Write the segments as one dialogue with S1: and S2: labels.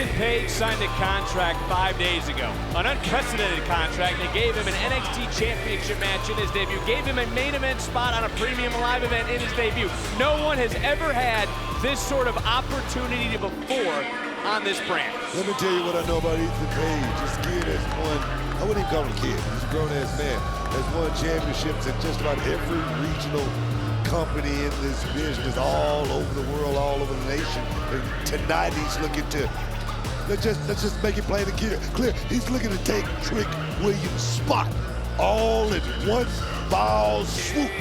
S1: Ethan Page signed a contract 5 days ago, an unprecedented contract. They gave him an NXT Championship match in his debut, gave him a main event spot on a premium live event in his debut. No one has ever had this sort of opportunity before on this brand.
S2: Let me tell you what I know about Ethan Page. This kid has won, I wouldn't even call him a kid, he's a grown-ass man, has won championships in just about every regional company in this business, all over the world, all over the nation. And tonight he's looking to, let's just make it plain and clear. He's looking to take Trick Williams' spot all in one foul swoop.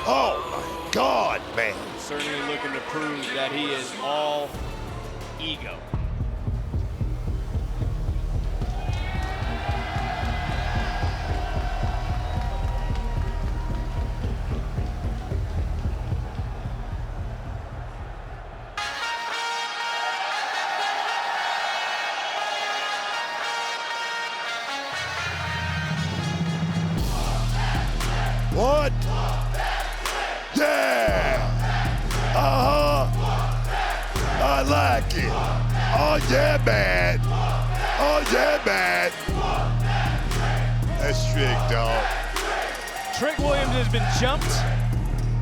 S2: Oh my God, man.
S1: Certainly looking to prove that he is all ego.
S2: What? Yeah! I like it. Oh yeah, man. Oh yeah, man. That's Trick, dog.
S1: Trick Williams has been jumped.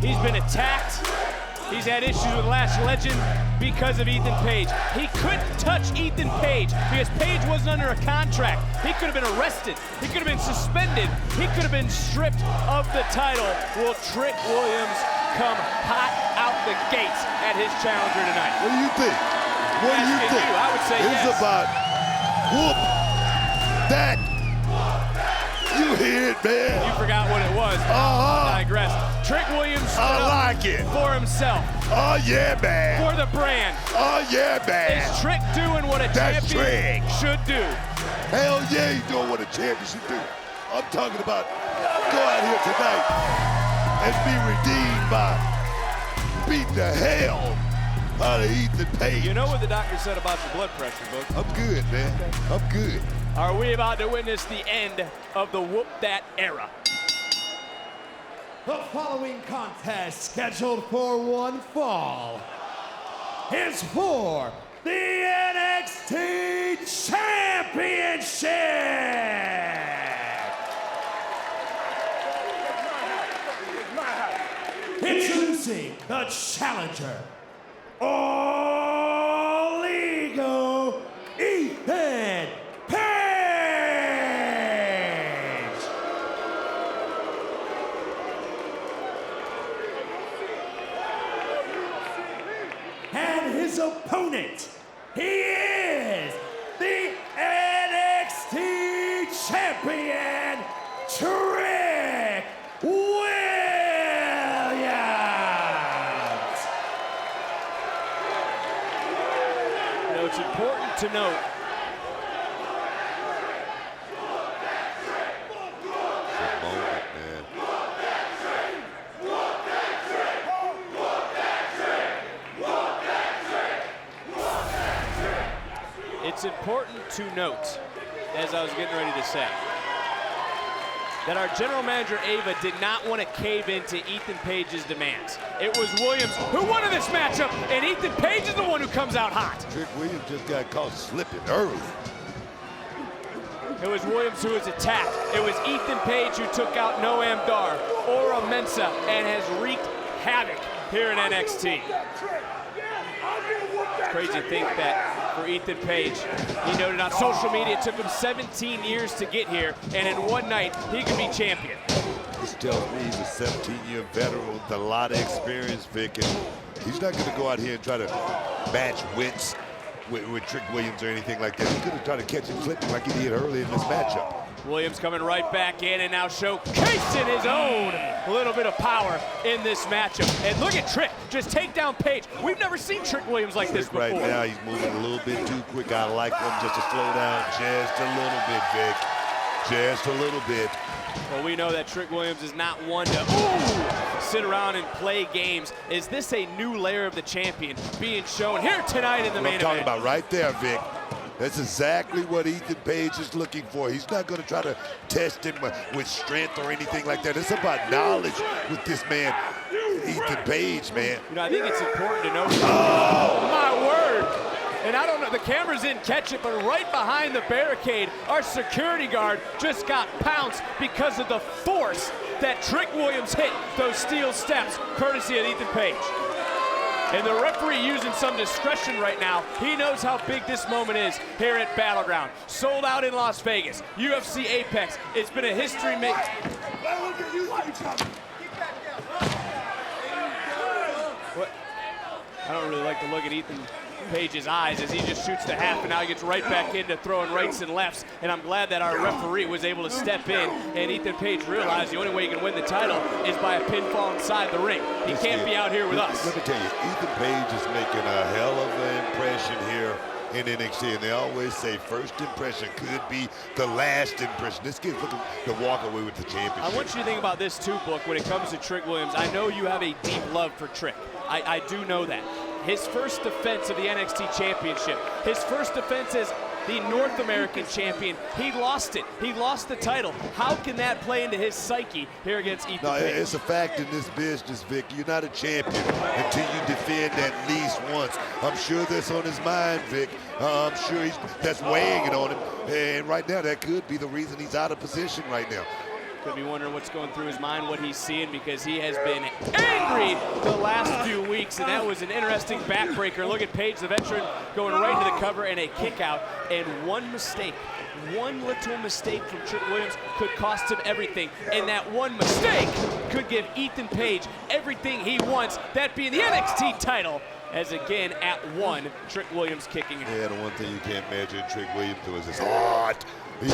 S1: He's been attacked. He's had issues with Lash Legend because of Ethan Page. He couldn't touch Ethan Page because Page wasn't under a contract. He could have been arrested. He could have been suspended. He could have been stripped of the title. Will Trick Williams come hot out the gates at his challenger tonight?
S2: What do you think? What do you think?
S1: I would say
S2: it's
S1: yes.
S2: About whoop that. You hear it, man.
S1: You forgot what it was. I digress. Trick Williams stood
S2: like it
S1: for himself.
S2: Oh yeah, man.
S1: For the brand.
S2: Oh yeah, man.
S1: Is Trick doing what a champion should do?
S2: Hell yeah, he's doing what a champion should do. I'm talking about go out here tonight and be redeemed by beating the hell out of Ethan Page.
S1: You know what the doctor said about your blood pressure, Book?
S2: I'm good, man. I'm good.
S1: Are we about to witness the end of the Whoop That era?
S3: The following contest, scheduled for one fall, is for the NXT Championship! Introducing the challenger, All Ego, Ethan Page! And his opponent, he is the NXT Champion, Trick Williams!
S1: Now, it's important to note it's important to note, as I was getting ready to say, that our general manager, Ava, did not want to cave into Ethan Page's demands. It was Williams who wanted this matchup, and Ethan Page is the one who comes out hot.
S2: Trick Williams just got caught slipping early.
S1: It was Williams who was attacked. It was Ethan Page who took out Noam Dar, Ora Mensa, and has wreaked havoc here in NXT. It's crazy to think that for Ethan Page, he noted on social media it took him 17 years to get here, and in one night, he could be champion.
S2: This tells me he's a 17-year veteran with a lot of experience, Vic, and he's not going to go out here and try to match wits with Trick Williams or anything like that. He's going to try to catch him slipping like he did early in this matchup.
S1: Williams coming right back in and now showcasing his own little bit of power in this matchup. And look at Trick, just take down Page. We've never seen Trick Williams like this before.
S2: Right now, he's moving a little bit too quick. I like him just to slow down just a little bit, Vic. Just a little bit.
S1: Well, we know that Trick Williams is not one to sit around and play games. Is this a new layer of the champion being shown here tonight in the main event?
S2: I'm talking about right there, Vic. That's exactly what Ethan Page is looking for. He's not going to try to test him with strength or anything like that. It's about knowledge with this man, Ethan Page, man.
S1: You know, I think it's important to note. Oh, my word. And I don't know, the cameras didn't catch it, but right behind the barricade, our security guard just got pounced because of the force that Trick Williams hit those steel steps, courtesy of Ethan Page. And the referee using some discretion right now. He knows how big this moment is here at Battleground. Sold out in Las Vegas, UFC Apex. It's been a history making. What? I don't really like to look at Ethan Page's eyes as he just shoots the half, and now he gets right back into throwing rights and lefts. And I'm glad that our referee was able to step in, and Ethan Page realized the only way he can win the title is by a pinfall inside the ring. He can't be out here with us.
S2: Let me tell you, Ethan Page is making a hell of an impression here in NXT, and they always say first impression could be the last impression. This kid's looking to walk away with the championship.
S1: I want you to think about this too, Book, when it comes to Trick Williams. I know you have a deep love for Trick. I do know that. His first defense of the NXT Championship, his first defense as the North American champion, he lost it. He lost the title. How can that play into his psyche here against Ethan Page?
S2: It's a fact in this business, Vic. You're not a champion until you defend at least once. I'm sure that's on his mind, Vic. I'm sure that's weighing it on him. And right now, that could be the reason he's out of position right now.
S1: Could be wondering what's going through his mind, what he's seeing, because he has been angry the last few weeks, and that was an interesting backbreaker. Look at Page, the veteran, going right to the cover and a kick out, and one mistake, one little mistake from Trick Williams could cost him everything, and that one mistake could give Ethan Page everything he wants, that being the NXT title. As again, at one, Trick Williams kicking it.
S2: Yeah, the one thing you can't imagine Trick Williams doing is hard. He's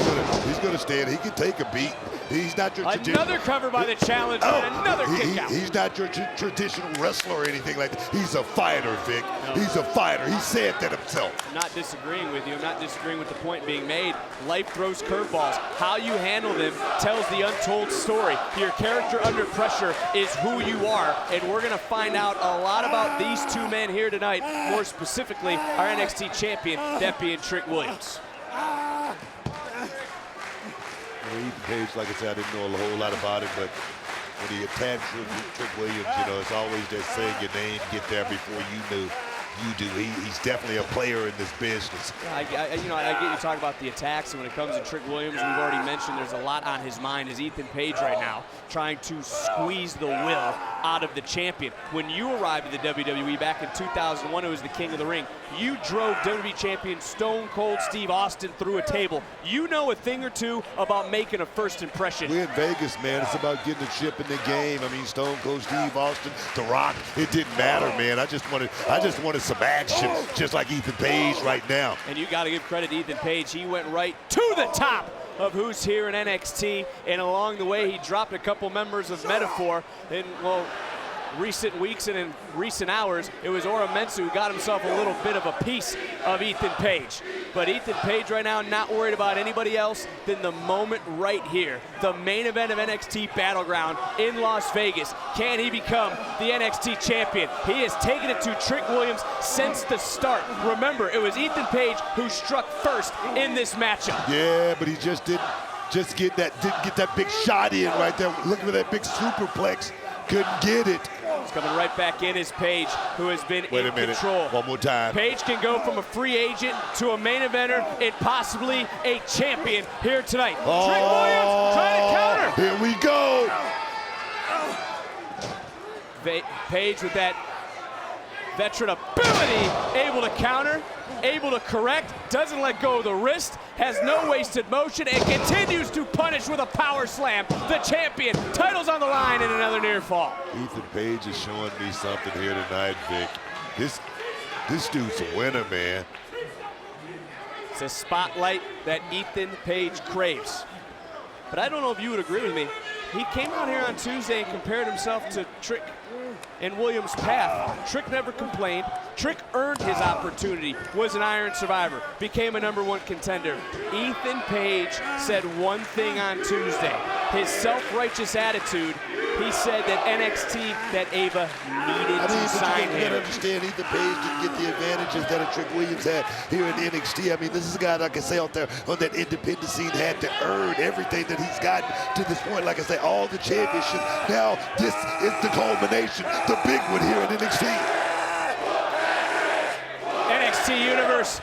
S2: gonna stand. He can take a beat. He's not your
S1: another cover by the challenger, and another kick out.
S2: He's not your traditional wrestler or anything like that. He's a fighter, Vic. No. He's a fighter. He said that himself.
S1: I'm not disagreeing with you. I'm not disagreeing with the point being made. Life throws curveballs. How you handle them tells the untold story. Your character under pressure is who you are, and we're gonna find out a lot about these two men here tonight. More specifically, our NXT champion, that being Trick Williams.
S2: Ethan Page, like I said, I didn't know a whole lot about it, but when he attacked Trick Williams, you know, it's always that saying your name, get there before you knew. You do. He's definitely a player in this business.
S1: Yeah, I get you talking about the attacks, and when it comes to Trick Williams, we've already mentioned there's a lot on his mind as Ethan Page right now, trying to squeeze the will out of the champion. When you arrived at the WWE back in 2001, it was the King of the Ring. You drove WWE champion Stone Cold Steve Austin through a table. You know a thing or two about making a first impression.
S2: We're in Vegas, man. It's about getting the chip in the game. I mean, Stone Cold Steve Austin, The Rock, it didn't matter, man. I just wanted some action, just like Ethan Page right now.
S1: And you got to give credit to Ethan Page. He went right to the top of who's here in NXT, and along the way, he dropped a couple members of Metaphor. And, well, recent weeks and in recent hours, it was Ora Mensu who got himself a little bit of a piece of Ethan Page. But Ethan Page right now not worried about anybody else than the moment right here. The main event of NXT Battleground in Las Vegas. Can he become the NXT champion? He has taken it to Trick Williams since the start. Remember, it was Ethan Page who struck first in this matchup.
S2: Yeah, but he just didn't get that big shot in right there. Looking for that big superplex. Couldn't get it.
S1: He's coming right back in as Page, who has been in control.
S2: One more time.
S1: Page can go from a free agent to a main eventer and possibly a champion here tonight.
S2: Oh,
S1: Trick Williams trying to counter.
S2: Here we go.
S1: Page with that veteran ability, able to counter, able to correct, doesn't let go of the wrist, has no wasted motion, and continues to punish with a power slam. The champion, title's on the line, and another near fall.
S2: Ethan Page is showing me something here tonight, Vic. This dude's a winner, man.
S1: It's a spotlight that Ethan Page craves. But I don't know if you would agree with me. He came out here on Tuesday and compared himself to Trick and Williams' path. Trick never complained. Trick earned his opportunity, was an Iron Survivor, became a #1 contender. Ethan Page said one thing on Tuesday. His self-righteous attitude, he said that NXT, that Ava needed to sign him.
S2: You gotta understand, Ethan Page didn't get the advantages that a Trick Williams had here in NXT. I mean, this is a guy, like I say, out there on that independent scene, had to earn everything that he's gotten to this point. Like I say, all the championships. Now, this is the culmination, the big one here in NXT.
S1: NXT NXT Universe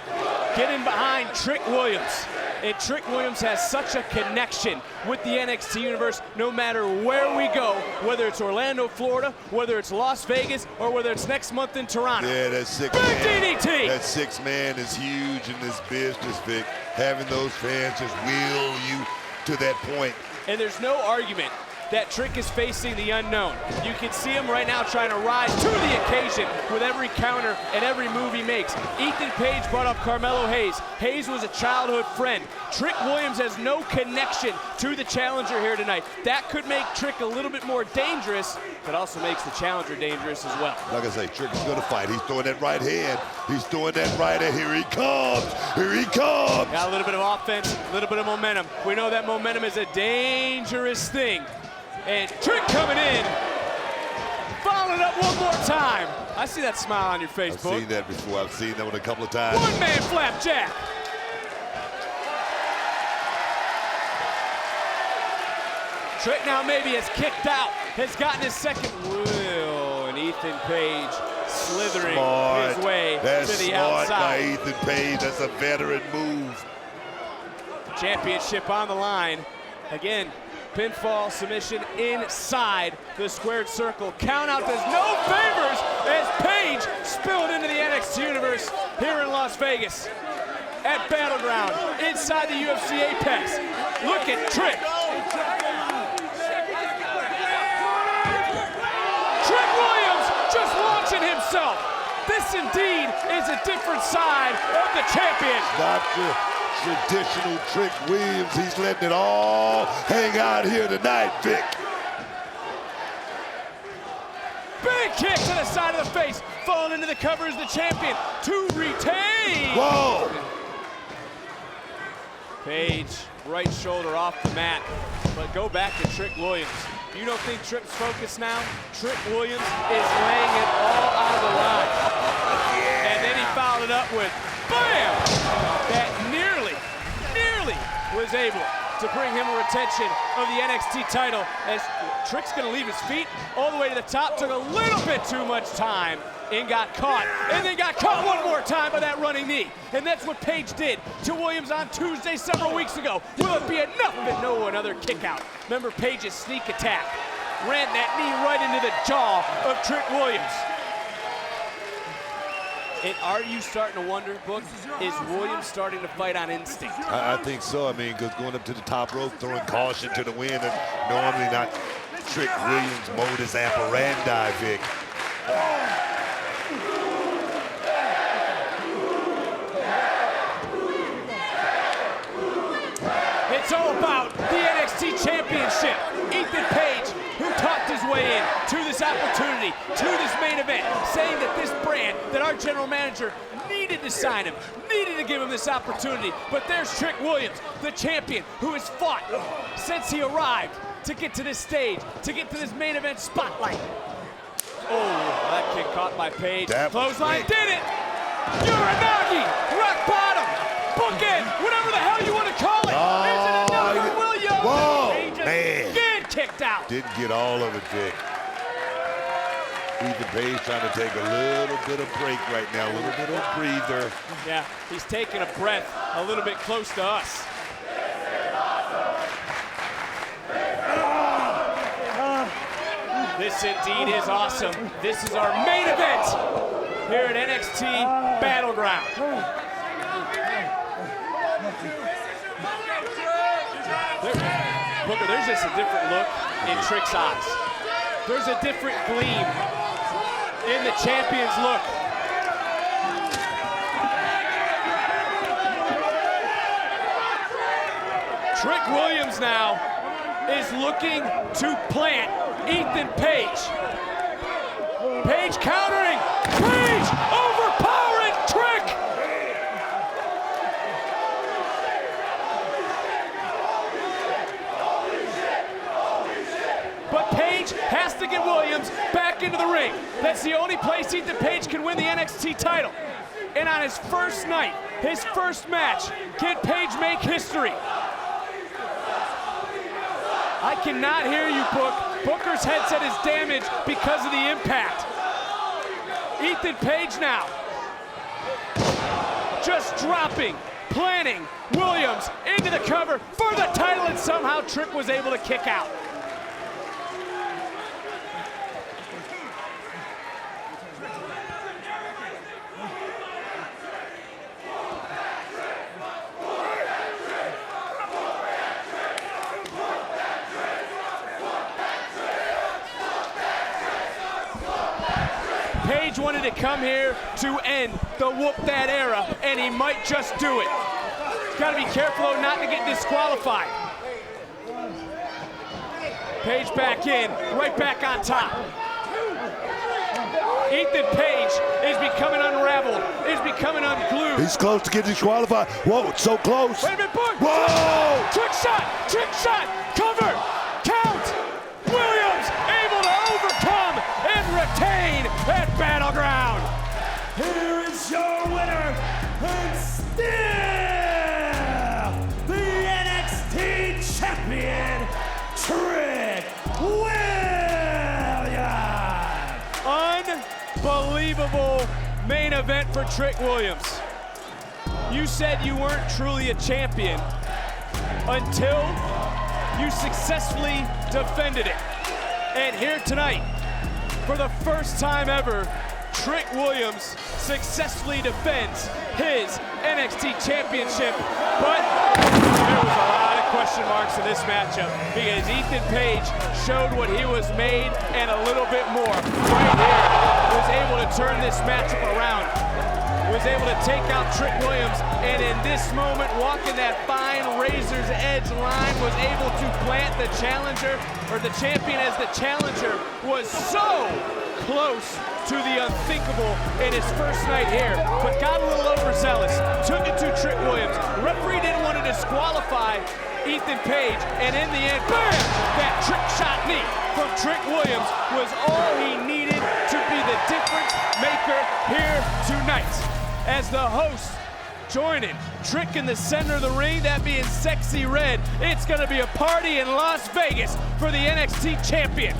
S1: getting behind Trick Williams. And Trick Williams has such a connection with the NXT Universe no matter where we go, whether it's Orlando, Florida, whether it's Las Vegas, or whether it's next month in Toronto.
S2: Yeah, that six
S1: Big
S2: man,
S1: DDT.
S2: that 6 man is huge in this business, Vic. Having those fans just will you to that point.
S1: And there's no argument that Trick is facing the unknown. You can see him right now trying to rise to the occasion with every counter and every move he makes. Ethan Page brought up Carmelo Hayes. Hayes was a childhood friend. Trick Williams has no connection to the challenger here tonight. That could make Trick a little bit more dangerous, but also makes the challenger dangerous as well.
S2: Like I say, Trick is going to fight. He's throwing that right hand. He's throwing that right hand. Here he comes. Here he comes.
S1: Got a little bit of offense, a little bit of momentum. We know that momentum is a dangerous thing. And Trick coming in, following it up one more time. I see that smile on your face,
S2: I've
S1: Book.
S2: seen that before. I've seen that one a couple of times.
S1: One-man flapjack. Trick now maybe has kicked out, has gotten his second wheel, and Ethan Page slithering his way
S2: That's
S1: to the
S2: smart
S1: outside.
S2: by Ethan Page. That's a veteran move.
S1: Championship on the line. Again, pinfall submission inside the squared circle. Count out does no favors as Page spilled into the NXT Universe here in Las Vegas at Battleground inside the UFC Apex. Look at Trick. Trick Williams just launching himself. This indeed is a different side of the champion.
S2: Dr. Traditional Trick Williams, he's letting it all hang out here tonight, Vic.
S1: Big kick to the side of the face, falling into the cover as the champion to retain.
S2: Whoa!
S1: Page, right shoulder off the mat, but go back to Trick Williams. You don't think Trick's focused now? Trick Williams is laying it all on the line. And then he followed it up with bam! That nearly was able to bring him a retention of the NXT title as Trick's gonna leave his feet all the way to the top. Took a little bit too much time and got caught. And then got caught one more time by that running knee. And that's what Page did to Williams on Tuesday several weeks ago. Will it be enough? But no, another kick out. Remember Page's sneak attack. Ran that knee right into the jaw of Trick Williams. And are you starting to wonder, Book, is Williams starting to fight on instinct?
S2: I think so. I mean, because going up to the top rope, throwing caution to the wind, and normally not Trick Williams' modus operandi, Vic.
S1: It's all about the NXT Championship. Ethan Page, who talked his way in to this opportunity, to this main event, saying that this brand, that our general manager needed to sign him, needed to give him this opportunity. But there's Trick Williams, the champion, who has fought since he arrived to get to this stage, to get to this main event spotlight. Oh, that kick caught by Page. Clothesline did it! Uranagi, rock bottom, bookend, whatever the hell you want to call it. Is it enough for Williams?
S2: Whoa,
S1: Page
S2: man.
S1: again kicked out.
S2: Didn't get all of it, Vic. Ethan Page trying to take a little bit of break right now, a little bit of breather.
S1: Yeah, he's taking a breath a little bit close to us. This indeed is awesome. This is our main event here at NXT Battleground. Booker, there's just a different look in Trick's eyes. There's a different gleam in the champion's look. Trick Williams now is looking to plant Ethan Page. Page countering. Page overpowering Trick. But Page has to get Williams back into the ring. That's the only place Ethan Page can win the NXT title. And on his first night, his first match, can Page make history? I cannot hear you, Book. Booker's headset is damaged because of the impact. Ethan Page now. just dropping, planning Williams into the cover for the title, and somehow Trick was able to kick out. Page wanted to come here to end the whoop that era, and he might just do it. He's got to be careful though not to get disqualified. Page back in, right back on top. Ethan Page is becoming unraveled, is becoming unglued.
S2: He's close to getting disqualified. Whoa, it's so close.
S1: Wait a minute, boy.
S2: Whoa!
S1: Trick shot, cover, count. Williams able to overcome and retain at Battleground.
S3: Here is your winner, and still the NXT Champion, Trick Williams.
S1: Unbelievable main event for Trick Williams. You said you weren't truly a champion until you successfully defended it. And here tonight, for the first time ever, Trick Williams successfully defends his NXT Championship. But there was a lot of question marks in this matchup because Ethan Page showed what he was made and a little bit more. Right here, was able to turn this matchup around. Was able to take out Trick Williams, and in this moment, walking that fine razor's edge line, was able to plant the challenger, or the champion as the challenger, was so close to the unthinkable in his first night here, but got a little overzealous, took it to Trick Williams. The referee didn't want to disqualify Ethan Page, and in the end, bam! That trick shot knee from Trick Williams was all he needed to be the difference maker here tonight. As the host joining Trick in the center of the ring, that being Sexy Red, it's gonna be a party in Las Vegas for the NXT Champion.